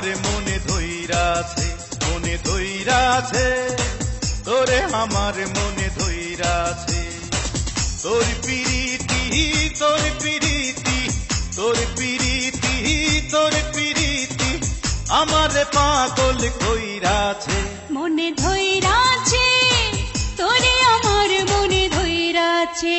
আমার মনে ধইরাছে, মনে ধইরাছে, তোরে আমার মনে ধইরাছে। তোর পিরিতি, তোর পিরিতি, তোর পিরিতি, তোর পিরিতি আমার পাগল কইরাছে, মনে ধইরাছে, তোরে আমার মনে ধইরাছে।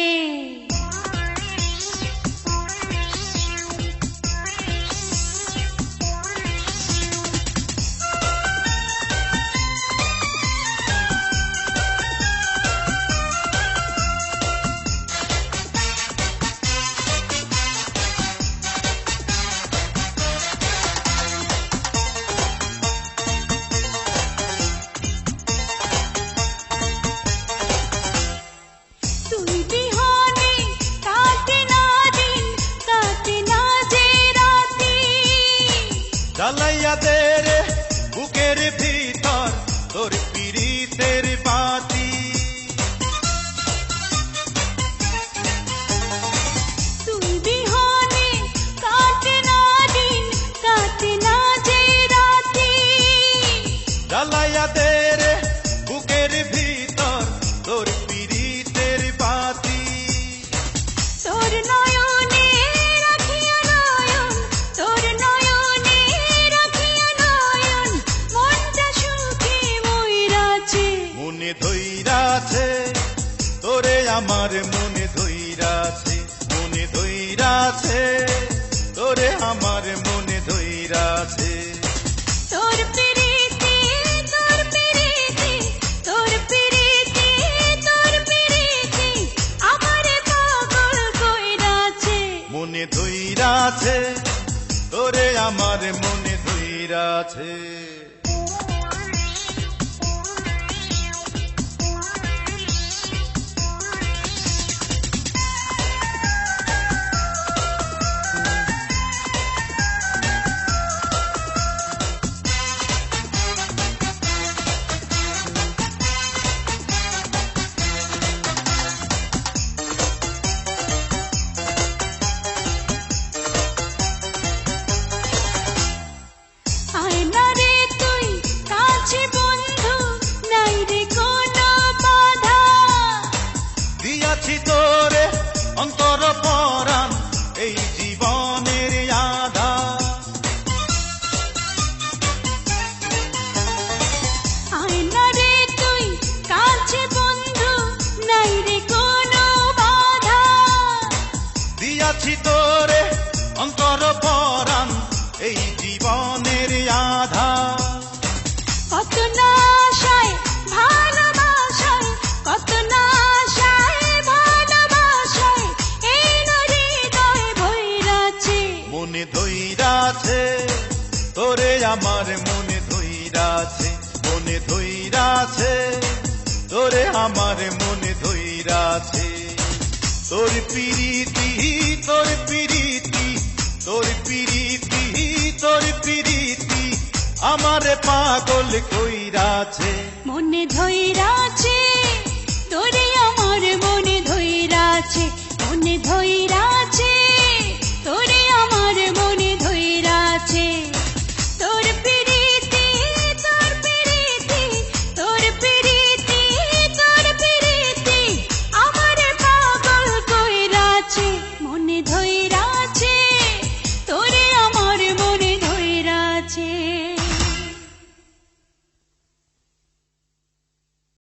জ্বালাইয়া দে রে বুকের ভিতর তোর পিরিতের বাতি, তুই বিহনে কাটে না দিন, কাটে না যে রাতি। জ্বালাইয়া দে রে বুকের ভিতর তোর পিরিতের বাতি। তোর নয়নে রাখিয়া নয়ন, তোর নয়নে রাখিয়া নয়ন, মনটা সুখে ময়রাছে, মনে ধইরাছে, তোরে আমার মনে ধইরাছে, মনে ধইরাছে, তোরে আমার মনে ধইরাছে। তোর পিরিতি, তোর পিরিতি, তোর পিরিতি, তোর পিরিতি আমারে পাগল কইরাছে, মনে ধইরাছে, তোরে আমার মনে ধইরাছে। আয় না রে তুই কাছে বন্ধু, নাই রে কোনো বাধা, দিয়াছি তোরে অন্তর পরাণ এই জীবনের আধা। আয় না রে তুই কাছে বন্ধু, নাই রে কোনো বাধা, দিয়াছি তোরে অন্তর পরাণ এই জীবনের আধা। কত না আশায় ভালোবাসায়, কত না আশায় ভালোবাসায় এই হৃদয় ভইরাছে, মনে ধইরাছে, তোরে আমার মনে ধইরাছে, মনে ধইরাছে, তোরে আমার মনে ধইরাছে। তোর পিরিতি, তোর পিরিতি, তোর পিরিতি, তোর পিরিতি আমার পাগল কইরাছে, মনে ধইরাছে, তোরে আমার মনে ধইরাছে, মনে ধইরাছে, তোরে